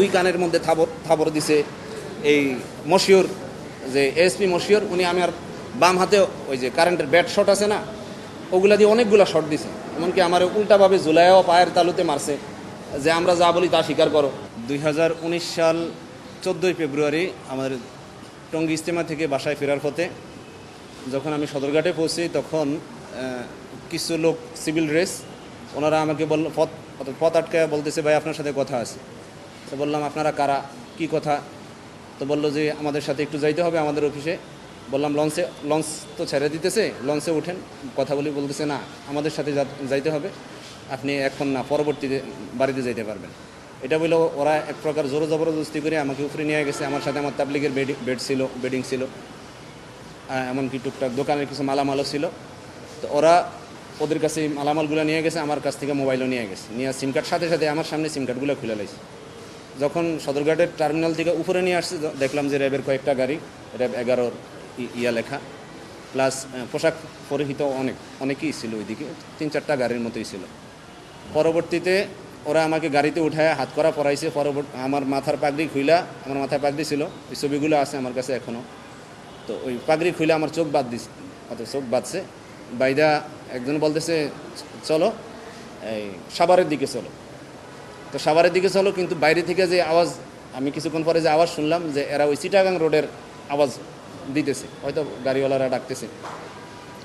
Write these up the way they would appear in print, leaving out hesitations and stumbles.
দুই কানের মধ্যে থাবর দিছে এই মশিউর, যে এএসপি মশিউর, উনি আমার বাম হাতে ওই যে কারেন্টের ব্যাট শট আছে না, ওগুলা দিয়ে অনেকগুলো শট দিছে। এমনকি আমার উল্টাভাবে জুলাইও পায়ের তালুতে মারছে, যে আমরা যা বলি তা স্বীকার করো। 2019 সাল 14 ফেব্রুয়ারি আমাদের টঙ্গী ইজতেমা থেকে বাসায় ফেরার পথে যখন আমি সদরঘাটে পৌঁছি, তখন কিছু লোক সিভিল ড্রেস, ওনারা আমাকে বলল, পথ আটকায় বলতেছে, ভাই আপনার সাথে কথা আছে। তো বললাম আপনারা কারা, কি কথা? তো বললো যে আমাদের সাথে একটু যাইতে হবে আমাদের অফিসে। বললাম লঞ্চ তো ছেড়ে দিতেছে, লঞ্চে উঠেন কথা বলি। বলতেছে না, আমাদের সাথে যাইতে হবে, আপনি এখন না, পরবর্তীতে বাড়িতে যাইতে পারবেন। এটা বললো ওরা এক প্রকার জোর জবরদস্তি করে আমাকে উপরে নিয়ে গেছে। আমার সাথে আমার তাবলিগের বেডিং ছিল, এমনকি টুকটাক দোকানের কিছু মালামালও ছিল। তো ওরা ওদের কাছে মালামালগুলো নিয়ে গেছে, আমার কাছ থেকে মোবাইলও নিয়ে গেছে, নিয়ে সিম কার্ড সাথে সাথে আমার সামনে সিম কার্ডগুলো খুলে লাইছে। যখন সদরঘাটের টার্মিনাল থেকে উপরে নিয়ে আসছে, দেখলাম যে র্যাবের কয়েকটা গাড়ি, র্যাব 11 ইয়া লেখা, প্লাস পোশাক পরিহিত অনেকেই ছিল, ওইদিকে 3-4টা গাড়ির মতোই ছিল। পরবর্তীতে ওরা আমাকে গাড়িতে উঠায় হাত করা পরাইছে। আমার মাথার পাগড়ি খুইলা, আমার মাথায় পাগড়ি ছিল, ওই ছবিগুলো আছে আমার কাছে এখনও। তো ওই পাগড়ি খুইলা আমার চোখ চোখ বাঁধছে। বাইদা একজন বলতেছে চলো এই সাভারের দিকে চলো। তো সাভারের দিকে চলো, কিন্তু বাইরে থেকে যে আওয়াজ, আমি কিছুক্ষণ পরে যে আওয়াজ শুনলাম, যে এরা ওই চিটাগাং রোডের আওয়াজ দিতেছে, হয়তো গাড়িওয়ালারা ডাকতেছে।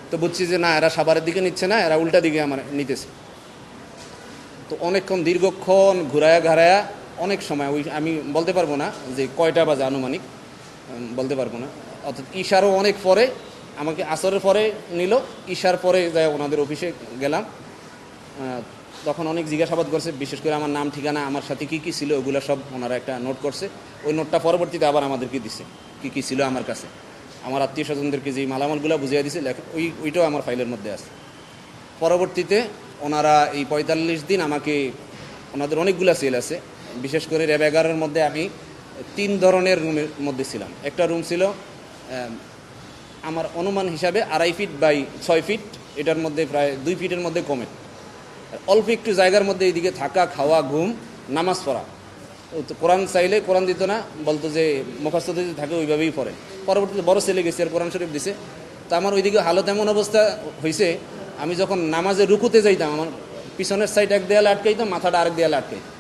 তো বুঝছি যে না, এরা সাভারের দিকে নিচ্ছে না, এরা উল্টা দিকে আমার নিতেছে। তো অনেকক্ষণ দীর্ঘক্ষণ ঘাড়ায়া অনেক সময়, ওই আমি বলতে পারবো না যে কয়টা বাজে আনুমানিক, বলতে পারবো না। অর্থাৎ ঈশারও অনেক পরে আমাকে, আসরের পরে নিল, ঈশার পরে যাই ওনাদের অফিসে গেলাম। তখন অনেক জিজ্ঞাসাবাদ করছে, বিশেষ করে আমার নাম ঠিকানা, আমার সাথে কী কী ছিল, ওগুলো সব ওনারা একটা নোট করছে। ওই নোটটা পরবর্তীতে আবার আমাদেরকে দিছে, কী কী ছিল আমার কাছে, আমার আত্মীয় স্বজনদেরকে যে মালামালগুলো বুঝিয়ে দিছে, ওইটাও আমার ফাইলের মধ্যে আছে। পরবর্তীতে ওনারা এই 45 দিন আমাকে, ওনাদের অনেকগুলো সেল আছে, বিশেষ করে র্যাব 11-এর মধ্যে আমি 3 ধরনের রুমের মধ্যে ছিলাম। একটা রুম ছিল আমার অনুমান হিসাবে 2.5 ফিট বাই 6 ফিট, এটার মধ্যে প্রায় 2 ফিটের মধ্যে কমে, অল্প একটু জায়গার মধ্যে এইদিকে থাকা, খাওয়া, ঘুম, নামাজ পড়া। কোরআন চাইলে কোরআন দিত না, বলতো যে মুখস্থ যদি থাকে ওইভাবেই পড়ে। পরবর্তীতে বড় ছেলে গেছে, আর কোরআন শরীফ দিছে। তো আমার ওইদিকে হালত এমন অবস্থা হয়েছে, আমি যখন নামাজে রুকুতে যাইতাম, আমার পিছনের সাইড এক দেয়ালে আটকাইতাম, মাথাটা আরেক দেয়ালে আটকাইতাম।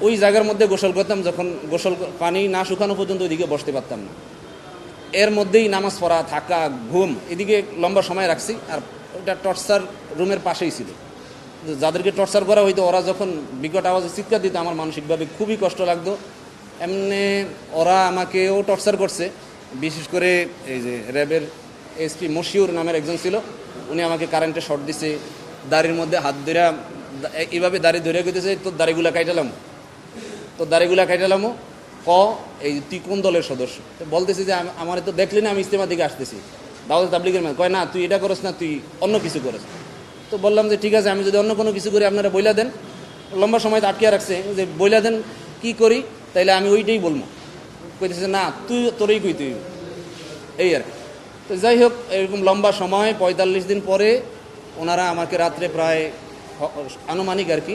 ওই জায়গার মধ্যে গোসল করতাম, যখন পানি না শুকানো পর্যন্ত ওইদিকে বসতে পারতাম না। এর মধ্যেই নামাজ পড়া, থাকা, ঘুম, এদিকে লম্বা সময় রাখছি। আর ওইটা টর্চার রুমের পাশেই ছিল। যাদেরকে টর্চার করা হইতো, ওরা যখন বিকট আওয়াজে চিৎকার দিত, আমার মানসিকভাবে খুবই কষ্ট লাগতো। এমনি ওরা আমাকেও টর্চার করছে। বিশেষ করে এই যে র্যাবের এসপি মশিউর নামের একজন ছিল, উনি আমাকে কারেন্টে শর্ট দিছে, দাড়ির মধ্যে হাত ধরে এইভাবে দাড়ি ধরে গেতেছে, তোর দাড়িগুলা কাইটালামো, এই তুই কোন দলের সদস্য? তো বলতেছি যে আমার তো দেখলি না, আমি ইজতেমা দিকে আসতেছি, দাওয়াত তাবলীগের মানে। কয় না, তুই এটা করস না, তুই অন্য কিছু করস। তো বললাম যে ঠিক আছে, আমি যদি অন্য কোনো কিছু করি আপনারা বইলা দেন। লম্বা সময় তো আটকে রাখছে, যে বইলা দেন কি করি, তাইলে আমি ওইটাই বলবো। কইতেছে না, তোরই কই তুই, এই আর কি। তো যাই হোক, এরকম লম্বা সময় 45 দিন পরে ওনারা আমাকে রাত্রে প্রায় আনুমানিক আর কি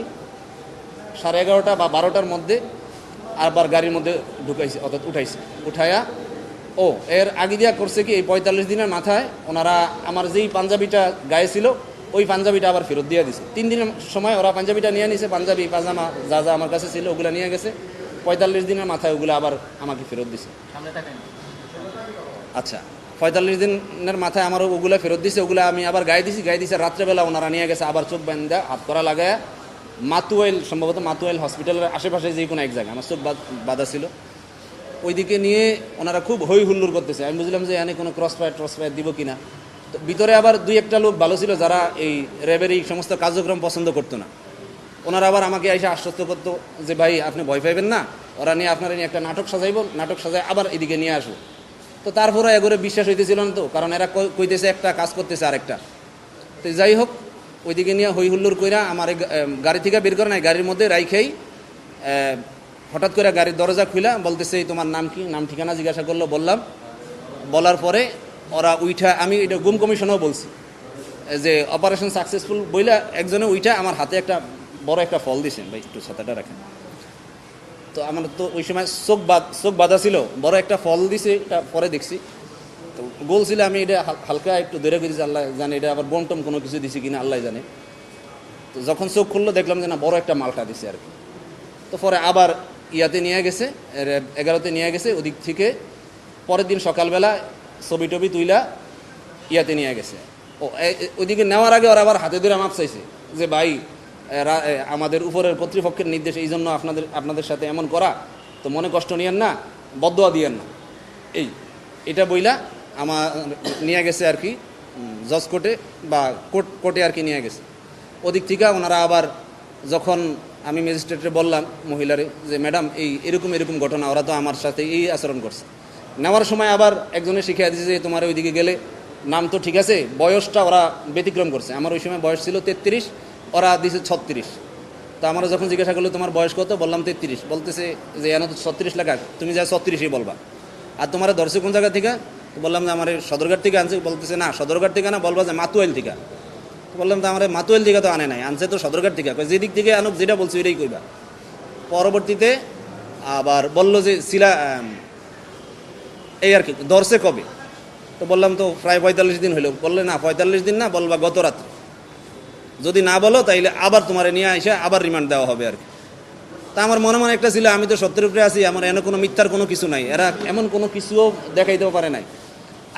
11:30 বা 12টার মধ্যে আবার গাড়ির মধ্যে ঢুকাইছে, অর্থাৎ উঠাইয়া এর আগে দিয়া করছে কি, এই 45 দিনের মাথায় ওনারা আমার যেই পাঞ্জাবিটা গায়ে ছিল, ওই পাঞ্জাবিটা আবার ফেরত দিয়ে দিছে। 3 দিনের সময় ওরা পাঞ্জাবিটা নিয়ে নিছে, পাঞ্জাবি পাজামা যা যা আমার কাছে ছিল ওগুলো নিয়ে গেছে। 45 দিনের মাথায় ওগুলো আবার আমাকে ফেরত দিছে। আচ্ছা, 45 দিনের মাথায় আমার ওগুলো ফেরত দিছে, ওগুলো আমি আবার গায়ে দিছি। রাত্রেবেলা ওনারা নিয়ে গেছে আবার চোখ বান্ধা, হাত করা লাগায় সম্ভবত মাতুয়াইল হসপিটালের আশেপাশে যে কোনো এক জায়গায় আমার চোখ বাঁধা ছিল, ওইদিকে নিয়ে ওনারা খুব হই হুল্লোড় করতেছে। আমি বুঝলাম যে এখানে কোনো ক্রস ফায়ার দিব কিনা। তো ভিতরে আবার 2-1টা লোক ভালো ছিল, যারা এই র্যাবের এই সমস্ত কার্যক্রম পছন্দ করতো না। ওনারা আবার আমাকে এসে আশ্বস্ত করতো যে ভাই আপনি ভয় পাইবেন না, ওরা নিয়ে আপনারা নিয়ে একটা নাটক সাজায় আবার এদিকে নিয়ে আসবো। তো তারপরে এগোরে বিশ্বাস হইতেছিল না, তো কারণ এরা কইতেছে একটা, কাজ করতেছে আরেকটা। তো যাই হোক, ওইদিকে নিয়ে হই হুল্লোড় কইরা আমার গাড়ি থেকে বের করে নাই, গাড়ির মধ্যে রাইখেই হঠাৎ করে গাড়ির দরজা খুলা বলতেছে তোমার নাম কি, নাম ঠিকানা জিজ্ঞাসা করলো। বলার পরে ওরা উইঠা, আমি এটা গুম কমিশনেও বলছি যে অপারেশন সাকসেসফুল বইলা একজনে উইঠা আমার হাতে একটা বড় একটা ফল দিয়েছেন, ভাই একটু ছাতাটা রাখেন। তো আমার তো ওই সময় চোখ বাঁধা ছিল, বড় একটা ফল দিছে, এটা পরে দেখছি। তো গোল ছিল, আমি এটা হালকা একটু ধরে গেছি, আল্লাহ জানে এটা আবার বন্টম কোনো কিছু দিছি কিনা আল্লাহ জানে। তো যখন চোখ খুললো দেখলাম যে না, বড় একটা মালটা দিছে আর কি। তো পরে আবার ইয়াতে নিয়ে গেছে, 11তে নিয়ে গেছে, ওদিক থেকে পরের দিন সকালবেলা ছবি টবি তুইলা ইয়াতে নিয়ে গেছে। ওইদিকে নেওয়ার আগে ওরা আবার হাতে ধরে মাপ চাইছে যে ভাই, আমাদের উপরের কর্তৃপক্ষের নির্দেশ, এই জন্য আপনাদের সাথে এমন করা, তো মনে কষ্ট নিয়েন না, বদদোয়া দিয়েন না। এটা বইলা আমার নিয়ে গেছে আর কি জজ কোর্টে বা কোর্টে আর কি নিয়ে গেছে। ওদিক থেকে ওনারা আবার যখন আমি ম্যাজিস্ট্রেটে বললাম মহিলারে যে ম্যাডাম এরকম ঘটনা, ওরা তো আমার সাথে এই আচরণ করছে। নেওয়ার সময় আবার একজনে শিখিয়ে দিয়েছে যে তোমার ওইদিকে গেলে নাম তো ঠিক আছে, বয়সটা ওরা ব্যতিক্রম করছে। আমার ওই সময় বয়স ছিল 33, ওরা দিয়েছে 36। তো আমরা যখন জিজ্ঞাসা করলো তোমার বয়স কত, বললাম 33, বলতেছে যে এনে তো 36 লেখা, তুমি যা 36ই বলবা। আর তোমার ধরছে কোন জায়গা থেকে, তো বললাম যে আমার সদরঘাট থেকে আনছে। বলতেছে না, সদরঘাট থেকে না, বলবা যে মাতুয়াইল থেকে। বললাম তো আমার মাতুয়াইল থেকে তো আনে নাই, আনছে তো সদরঘাট থেকে। যেদিক থেকে আনুক, যেটা বলছি ওইটাই কইবা। পরবর্তীতে আবার বলল যে এই আর কি ধরছে কবে, তো বললাম তো প্রায় 45 দিন হইল। বললে না 45 দিন না, বলবা গত রাত্রে। যদি না বলো তাইলে আবার তোমারে নিয়ে এসে আবার রিমান্ড দেওয়া হবে আর কি। তা আমার মনে মনে একটা ছিল, আমি তো সত্যের উপরে আছি, আমার এনে কোনো মিথ্যার কোনো কিছু নাই, এরা এমন কোনো কিছুও দেখাইতেও পারে নাই।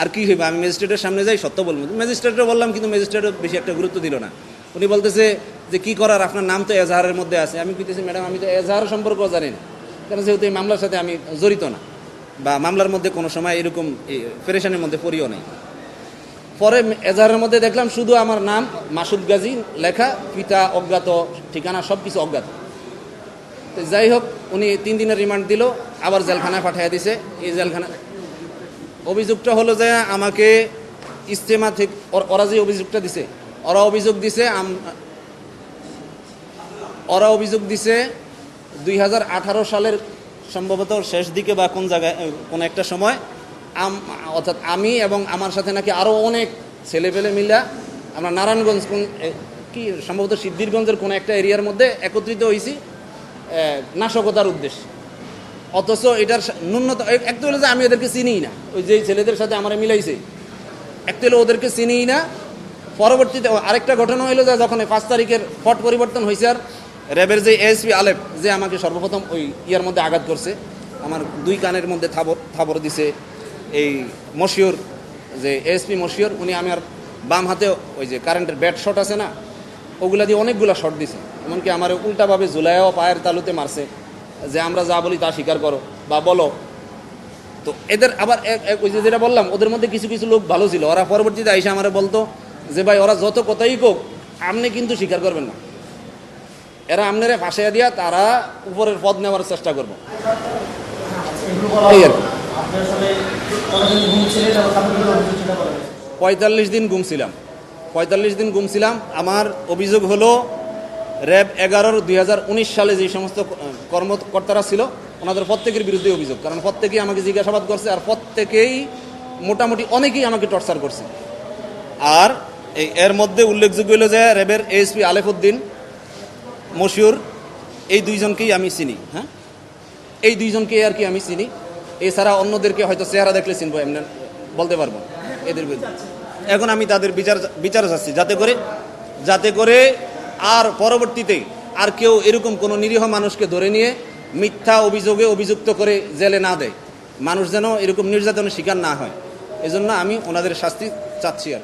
আর কি হইবে, আমি ম্যাজিস্ট্রেটের সামনে যাই সত্য বলবো। ম্যাজিস্ট্রেটও বললাম, কিন্তু ম্যাজিস্ট্রেটও বেশি একটা গুরুত্ব দিল না। উনি বলতেছে যে কি করার, আপনার নাম তো এজাহারের মধ্যে আছে। আমি কইতেছি ম্যাডাম, আমি তো এজাহার সম্পর্কেও জানি না, কারণ যেহেতু এই মামলার সাথে আমি জড়িত না, বা মামলার মধ্যে কোনো সময় এরকম পেরেশানির মধ্যে পড়িও নাই। পরে এজাহারের মধ্যে দেখলাম শুধু আমার নাম মাসুদ গাজী লেখা, পিতা অজ্ঞাত, ঠিকানা সব কিছু অজ্ঞাত। তো যাই হোক, উনি 3 দিনের রিমান্ড দিল, আবার জেলখানায় পাঠিয়ে দিছে। এই জেলখানা অভিযোগটা হলো যে আমাকে ইজতেমা থেকে ওরা যে অভিযোগটা দিছে, ওরা অভিযোগ দিছে 2018 সালের সম্ভবত শেষ দিকে বা কোন জায়গায় কোন একটা সময়, অর্থাৎ আমি এবং আমার সাথে নাকি আরও অনেক ছেলেপেলে মিলা আমরা নারায়ণগঞ্জ কি সম্ভবত সিদ্ধিরগঞ্জের কোনো একটা এরিয়ার মধ্যে একত্রিত হয়েছি নাশকতার উদ্দেশ্যে। অথচ এটার ন্যূনতম একটা হলো যে আমি ওদেরকে চিনিই না, ওই যেই ছেলেদের সাথে আমার মিলাইছে, একটা হলো ওদেরকে চিনিই না। পরবর্তীতে আরেকটা ঘটনা হইলো যে যখন 5 তারিখের পট পরিবর্তন হয়েছে, আর র্যাবের যে এএসপি আলেপ, যে আমাকে সর্বপ্রথম ওই ইয়ার মধ্যে আঘাত করছে, আমার 2 কানের মধ্যে থাবর দিছে। এই মশিউর যে এএসপি মশিউর, উনি আমার বাম হাতে ওই যে কারেন্টের ব্যাট শট আছে না, ওগুলা দিয়ে অনেকগুলা শট দিছে। এমনকি আমার উল্টাভাবে ঝুলাইও পায়ের তালুতে মারছে, যে আমরা যা বলি তা স্বীকার করো বা বলো। তো এদের আবার ওই যে যেটা বললাম, ওদের মধ্যে কিছু কিছু লোক ভালো ছিল, ওরা পরবর্তীতে আইসা আমার বলতো যে ভাই, ওরা যত কথাই কোক, আপনি কিন্তু স্বীকার করবেন না, এরা আপনারা ফাঁসাইয়া দিয়া তারা উপরের পদ নেওয়ার চেষ্টা করবো। এই আর কি 45 দিন ঘুমছিলাম। 45 দিন ঘুমছিলাম। আমার অভিযোগ হলো র্যাব 11 2019 সালে যে সমস্ত কর্মকর্তারা ছিল, ওনাদের প্রত্যেকের বিরুদ্ধে অভিযোগ, কারণ প্রত্যেকেই আমাকে জিজ্ঞাসাবাদ করছে, আর প্রত্যেকেই মোটামুটি অনেকেই আমাকে টর্চার করছে। আর এর মধ্যে উল্লেখযোগ্য হলো যে র্যাবের এএসপি আলেফউদ্দিন, মশিউর, এই 2 জনকেই আমি চিনি। হ্যাঁ, এই 2 জনকেই আর কি আমি চিনি। এছাড়া অন্যদেরকে হয়তো চেহারা দেখলে চিনবো, এমনি বলতে পারবো এদের বিরুদ্ধে। এখন আমি তাদের বিচার চাচ্ছি, যাতে করে আর পরবর্তীতে আর কেউ এরকম কোনো নিরীহ মানুষকে ধরে নিয়ে মিথ্যা অভিযোগে অভিযুক্ত করে জেলে না দেয়, মানুষ যেন এরকম নির্যাতনের শিকার না হয়। এজন্য আমি ওনাদের শাস্তি চাচ্ছি আর